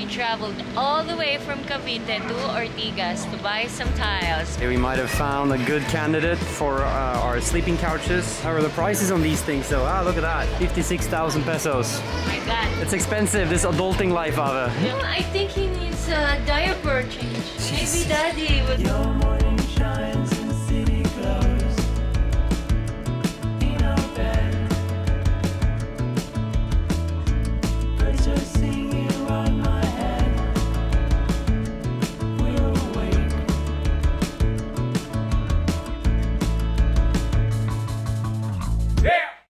traveled all the way from Cavite to Ortigas to buy some tiles. Here we might have found a good candidate for our sleeping couches. How are the prices on these things though? Ah, look at that. 56,000 pesos. Oh my god. It's expensive, this adulting life, Ave. I think he needs a diaper change. Maybe daddy would... Your morning shines and city glows in our bed. Birds are singing around my head. We're awake.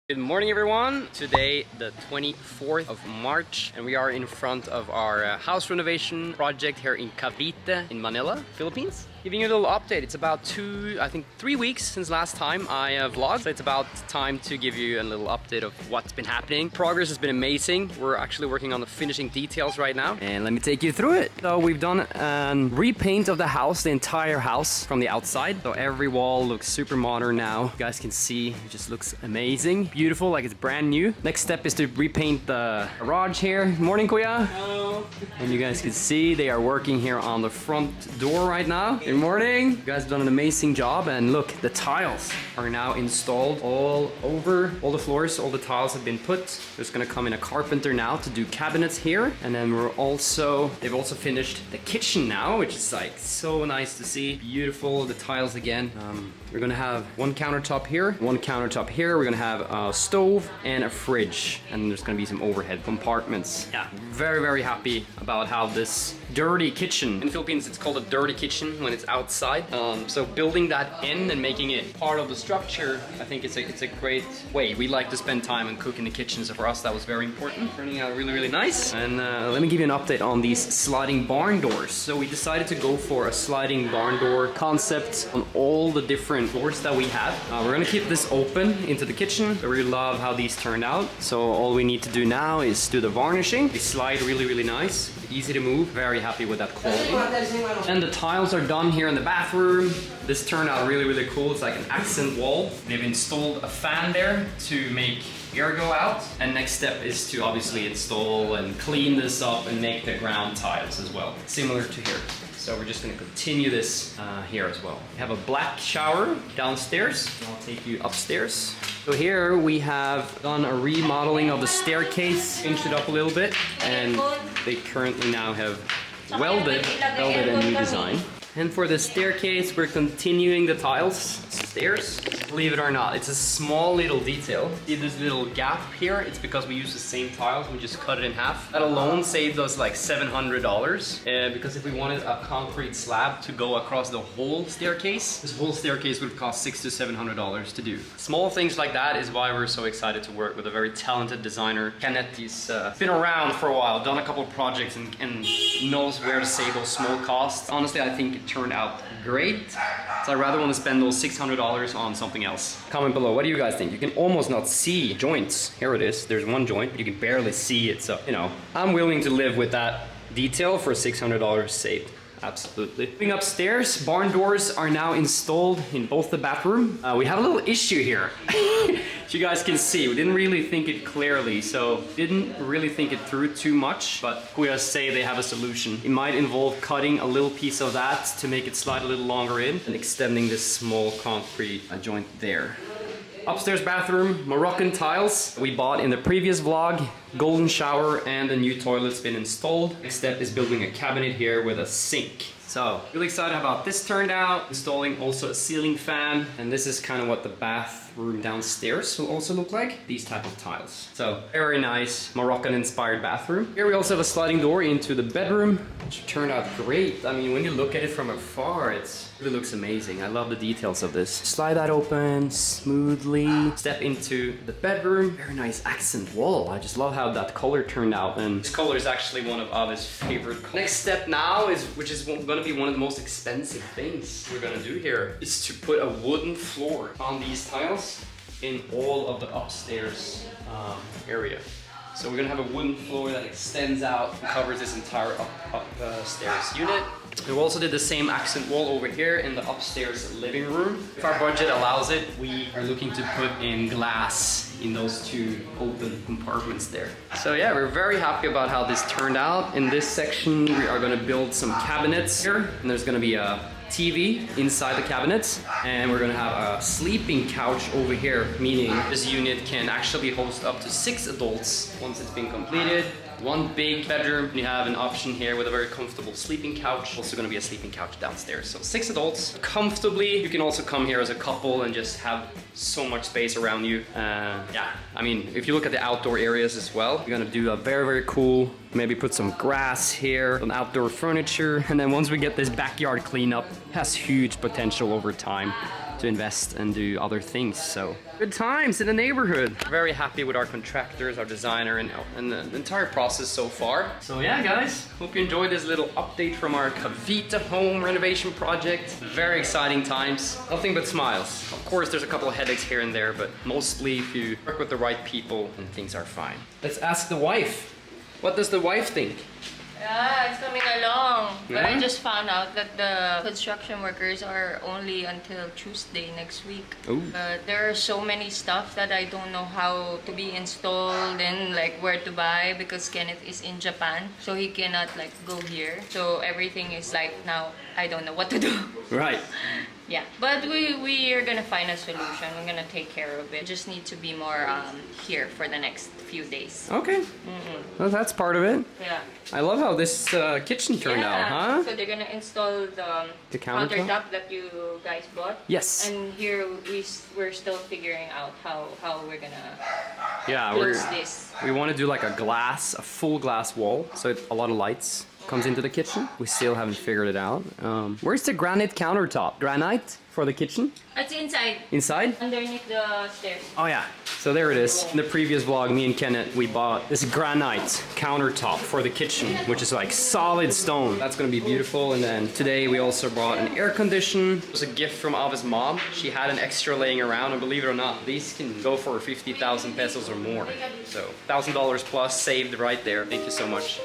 Good morning everyone. Today the 24th of March and we are in front of our house renovation project here in Cavite in Manila, Philippines. Giving you a little update. It's about 3 weeks since last time I vlogged. So it's about time to give you a little update of what's been happening. Progress has been amazing. We're actually working on the finishing details right now. And let me take you through it. So we've done a repaint of the house, the entire house from the outside. So every wall looks super modern now. You guys can see it just looks amazing. Beautiful, like it's brand new. Next step is to repaint the garage here. Morning, Kuya. Hello. And you guys can see they are working here on the front door right now. Good morning. You guys have done an amazing job. And look, the tiles are now installed all over. All the floors, all the tiles have been put. There's gonna come in a carpenter now to do cabinets here. And then they've also finished the kitchen now, which is like so nice to see. Beautiful, the tiles again. We're gonna have one countertop here, one countertop here. We're gonna have a stove and a fridge. And there's gonna be some overhead compartments. Yeah, very, very happy about how this dirty kitchen, in the Philippines it's called a dirty kitchen when it's outside. So building that in and making it part of the structure, I think it's a great way. We like to spend time and cook in the kitchen, so for us that was very important. Turning out really, really nice. And let me give you an update on these sliding barn doors. So we decided to go for a sliding barn door concept on all the different doors that we have. We're gonna keep this open into the kitchen. I really love how these turned out. So all we need to do now is do the varnishing. They slide really, really nice. Easy to move. Very happy with that quality. And the tiles are done here in the bathroom. This turned out really, really cool. It's like an accent wall. They've installed a fan there to make air go out. And next step is to obviously install and clean this up and make the ground tiles as well. Similar to here. So we're just gonna continue this here as well. We have a black shower downstairs. I'll take you upstairs. So here we have done a remodeling of the staircase, changed it up a little bit, and they currently now have welded a new design. And for the staircase, we're continuing the tiles, stairs. Believe it or not, it's a small little detail. See this little gap here? It's because we use the same tiles, we just cut it in half. That alone saved us like $700. Because if we wanted a concrete slab to go across the whole staircase, this whole staircase would cost $600 to $700 to do. Small things like that is why we're so excited to work with a very talented designer. Kenneth, he's been around for a while, done a couple of projects and knows where to save those small costs. Honestly, I think it turned out great. So I'd rather want to spend those $600 on something else. Comment below, what do you guys think? You can almost not see joints. Here it is, there's one joint, but you can barely see it. So, you know, I'm willing to live with that detail for $600 saved. Absolutely. Moving upstairs, barn doors are now installed in both the bathroom. We have a little issue here. As you guys can see, we didn't really think it clearly, so didn't really think it through too much, but Kuyas say they have a solution. It might involve cutting a little piece of that to make it slide a little longer in and extending this small concrete joint there. Upstairs bathroom, Moroccan tiles we bought in the previous vlog. Golden shower and a new toilet's been installed. Next step is building a cabinet here with a sink. So, really excited about this turned out. Installing also a ceiling fan. And this is kind of what the bathroom downstairs will also look like. These type of tiles. So, very nice Moroccan inspired bathroom. Here we also have a sliding door into the bedroom, which turned out great. I mean, when you look at it from afar, it really looks amazing. I love the details of this. Slide that open smoothly. Step into the bedroom. Very nice accent wall. I just love how that color turned out. And this color is actually one of Ave's favorite colors. Next step now is, which is going to be one of the most expensive things we're gonna do here, is to put a wooden floor on these tiles in all of the upstairs area. So we're gonna have a wooden floor that extends out and covers this entire upstairs unit. We also did the same accent wall over here in the upstairs living room. If our budget allows it, we are looking to put in glass in those two open compartments there. So yeah, we're very happy about how this turned out. In this section, we are gonna build some cabinets here, and there's gonna be a TV inside the cabinets, and we're gonna have a sleeping couch over here, meaning this unit can actually host up to 6 adults once it's been completed. One big bedroom. You have an option here with a very comfortable sleeping couch. Also going to be a sleeping couch downstairs. So 6 adults comfortably. You can also come here as a couple and just have so much space around you. Yeah, I mean, if you look at the outdoor areas as well, you're going to do a very, very cool, maybe put some grass here, some outdoor furniture. And then once we get this backyard clean up, it has huge potential over time to invest and do other things. So good times in the neighborhood. Very happy with our contractors, our designer, and the entire process so far. So yeah, guys, hope you enjoyed this little update from our Cavite home renovation project. Very exciting times. Nothing but smiles. Of course, there's a couple of headaches here and there, but mostly if you work with the right people, then things are fine. Let's ask the wife. What does the wife think? Yeah, it's coming along. But Yeah? I just found out that the construction workers are only until Tuesday next week. Ooh. There are so many stuff that I don't know how to be installed and like where to buy, because Kenneth is in Japan, so he cannot like go here. So everything is like now I don't know what to do. Right. Yeah, but we are gonna find a solution. We're gonna take care of it. Just need to be more here for the next few days. Okay. Well, that's part of it. Yeah. I love how this kitchen turned out, huh? So they're gonna install the countertop? that you guys bought. Yes. And here we're still figuring out how we're gonna Yeah, close this. we want to do like a full glass wall, so a lot of lights comes into the kitchen. We still haven't figured it out. Where's the granite countertop? Granite for the kitchen? It's inside, Inside? underneath the stairs. Oh yeah. So there it is. In the previous vlog, me and Kenneth, we bought this granite countertop for the kitchen, which is like solid stone. That's gonna be beautiful. And then today we also brought an air condition. It was a gift from Ava's mom. She had an extra laying around, and believe it or not, these can go for 50,000 pesos or more. So $1,000 plus saved right there. Thank you so much.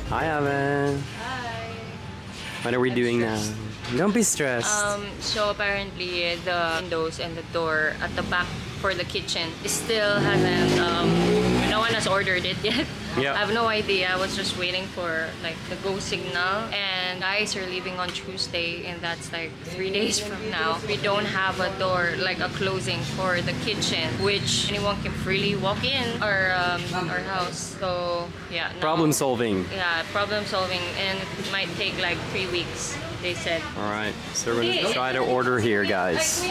Hi, Ava. Hi. What are we doing now? Don't be stressed. So apparently the windows and the door at the back for the kitchen still hasn't, no one has ordered it yet. Yeah. I have no idea. I was just waiting for like the go signal, and guys are leaving on Tuesday, and that's like 3 days from now. We don't have a door, like a closing for the kitchen, which anyone can freely walk in our house. So yeah. no. Problem solving. Yeah, problem solving, and it might take like 3 weeks, they said. All right, so we're gonna try to order here, guys.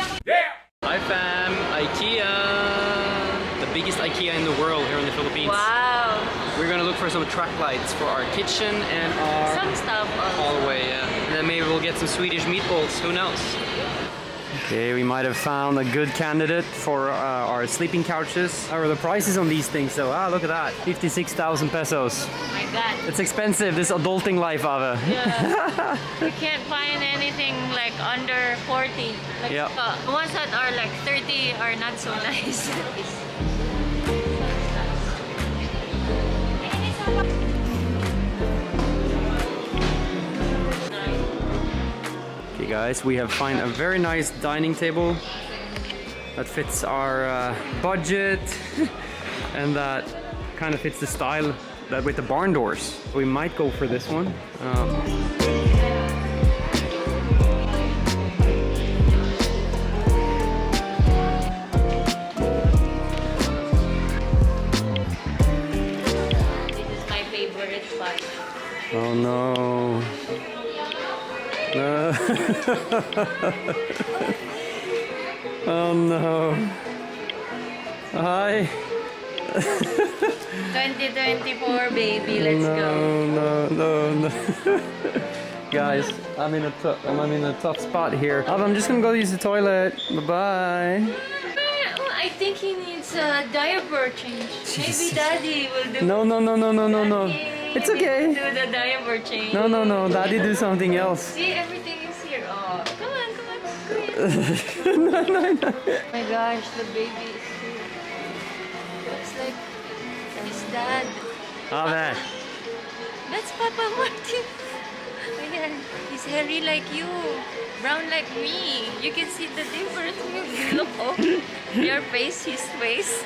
Hi fam, IKEA! The biggest IKEA in the world here in the Philippines. Wow. We're gonna look for some track lights for our kitchen and our Some stuff also. hallway, yeah. And then maybe we'll get some Swedish meatballs, who knows? Okay, we might have found a good candidate for our sleeping couches. Or the prices on these things, so look at that, 56,000 pesos. Oh my god. It's expensive, this adulting life, Ava. Yeah. You can't find anything like under 40. Like, Yeah. the ones that are like 30 are not so nice. Okay guys, we have found a very nice dining table. that fits our budget and that kind of fits the style that with the barn doors. We might go for this one. This is my favorite spot. Oh no. Oh no. Hi. 2024, baby, let's go. No. Guys, I'm in a tough spot here. I'm just gonna go use the toilet. Bye-bye. I think he needs a diaper change. Jesus. Maybe Daddy will do. No. Daddy, It's you need okay. to do the diaper change. No. Daddy do something else. See, everything is here. Oh, come on. No. Oh my gosh, the baby is here. Looks like his dad. Ave. That's Papa Martin. Ayan, he's hairy like you. Brown like me. You can see the difference. Look, oh, your face, his face.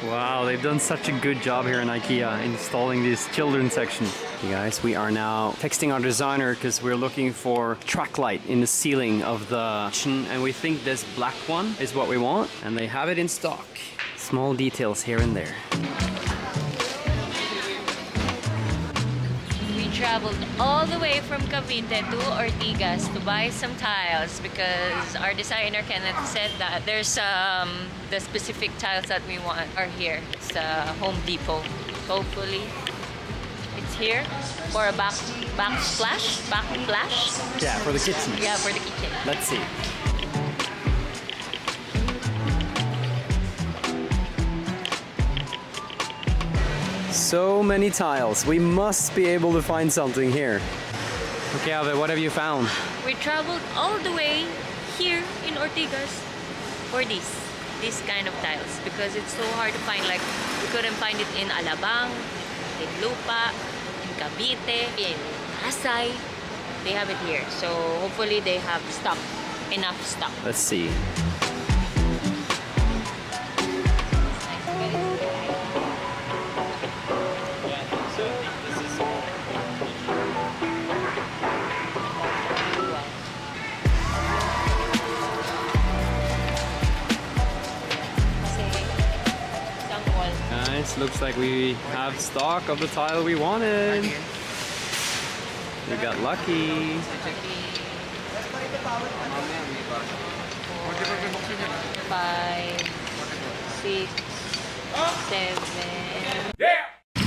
Wow, they've done such a good job here in IKEA installing this children's section. Okay guys, we are now texting our designer because we're looking for track light in the ceiling of the kitchen, and we think this black one is what we want, and they have it in stock. Small details here and there. We traveled all the way from Cavite to Ortigas to buy some tiles because our designer Kenneth said that there's the specific tiles that we want are here. It's Home Depot. Hopefully it's here for a backsplash. Yeah, for the kitchen. Yeah, for the kitchen. Let's see. So many tiles. We must be able to find something here. Okay, Ave, what have you found? We traveled all the way here in Ortigas for this kind of tiles because it's so hard to find. Like, we couldn't find it in Alabang, in Lupa, in Cavite, in Pasay. They have it here. So hopefully they have enough stock. Let's see. Nice, looks like we have stock of the tile we wanted. We got lucky. 5, 6, 7.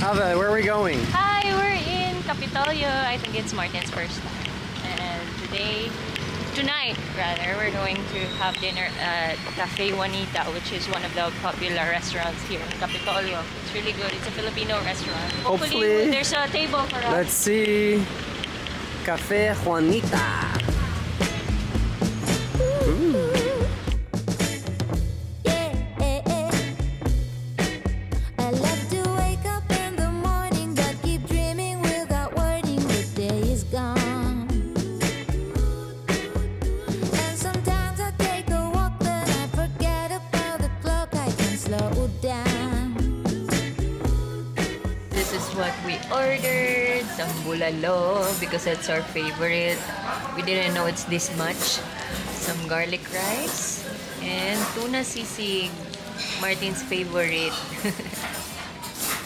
Ave, where are we going? Hi, we're in Capitolyo. I think it's Martin's first time. And tonight, we're going to have dinner at Cafe Juanita, which is one of the popular restaurants here in Capitolyo. It's really good. It's a Filipino restaurant. Hopefully there's a table for us. Let's see. Cafe Juanita. This is what we ordered, some bulalo because that's our favorite. We didn't know it's this much. Some garlic rice and tuna sisig, Martin's favorite.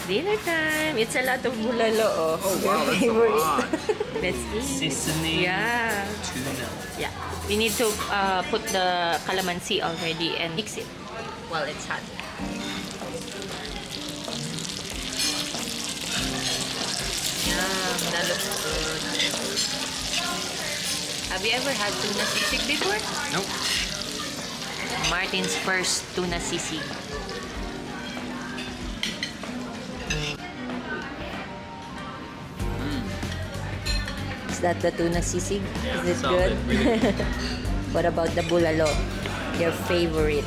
Dinner time. It's a lot of bulalo. Oh, wow, your favorite. Let's eat. Seasoning. Yeah. Tuna. Yeah. We need to put the calamansi already and mix it while it's hot. That looks good. Have you ever had tuna sisig before? Nope. Martin's first tuna sisig. Is that the tuna sisig? Is it good? What about the bulalo? Your favorite?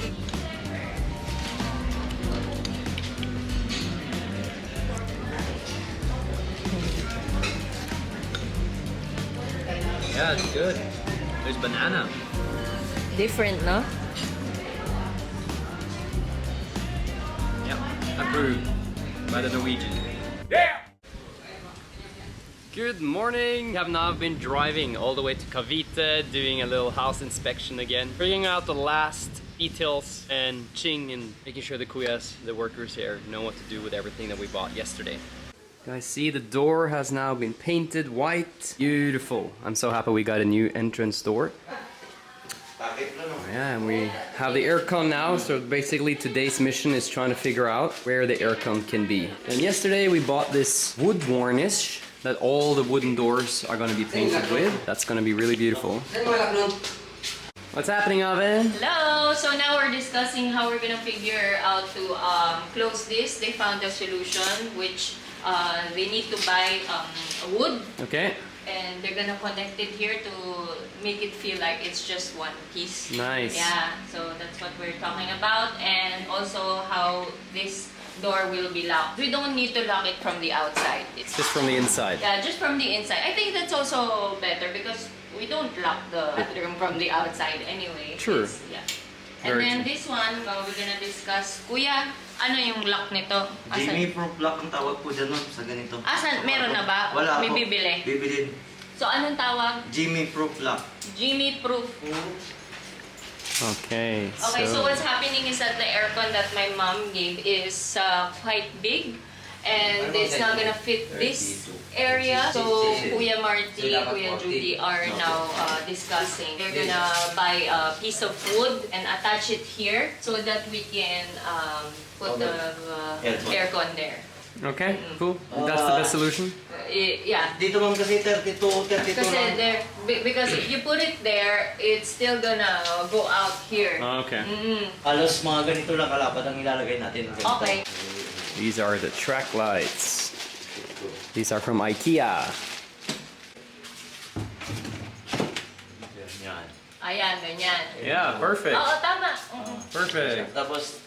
Yeah, it's good. There's banana. Different, no? Yep, approved by the Norwegian. Good morning! We have now been driving all the way to Cavite, doing a little house inspection again, figuring out the last details and ching and making sure the kuyas, the workers here, know what to do with everything that we bought yesterday. Guys, see the door has now been painted white. Beautiful. I'm so happy we got a new entrance door. Yeah, and we have the aircon now, so basically today's mission is trying to figure out where the aircon can be. And yesterday we bought this wood varnish that all the wooden doors are going to be painted with. That's going to be really beautiful. What's happening, Ave? Hello! So now we're discussing how we're gonna figure out to close this. They found a solution which they need to buy wood. Okay. And they're gonna connect it here to make it feel like it's just one piece. Nice. Yeah, so that's what we're talking about. And also how this door will be locked. We don't need to lock it from the outside. It's Just from the inside. yeah, just from the inside. I think that's also better because we don't lock the bathroom from the outside anyway. True. Yeah. And Very then true. this one, we're gonna discuss. Kuya, ano yung lock nito? Jimmy Proof Lock ang tawag po dyan nun sa ganito. Asan? Meron na ba? Wala May po. bibili? Bibilin. So anong tawag? Jimmy Proof Lock. Jimmy Proof. Okay, Okay, so what's happening is that the aircon that my mom gave is quite big. And it's not gonna fit this area. So Kuya Marty, Kuya Judy are now discussing. They're gonna buy a piece of wood and attach it here so that we can put the aircon there. Okay, cool. That's the best solution? Yeah. Dito ma'am kasi 32 Kasi lang. there, because if you put it there, it's still gonna go out here. Okay. Halos mga ganito lang kalapad ang ilalagay natin. Okay. These are the track lights. These are from IKEA. Yan. Ayan, ganyan. Yeah, perfect. Oo, tama. Perfect. Tapos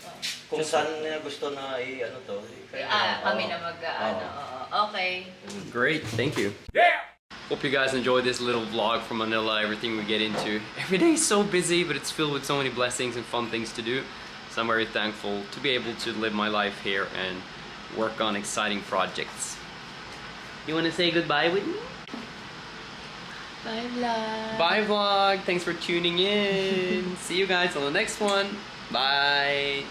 kung saan niya gusto na i-ano to. Kami na mag-ano. Okay. Great, thank you. Yeah! Hope you guys enjoyed this little vlog from Manila, everything we get into. Every day is so busy, but it's filled with so many blessings and fun things to do. So I'm very thankful to be able to live my life here and work on exciting projects. You want to say goodbye with me? Bye, vlog. Bye vlog, thanks for tuning in. See you guys on the next one. Bye.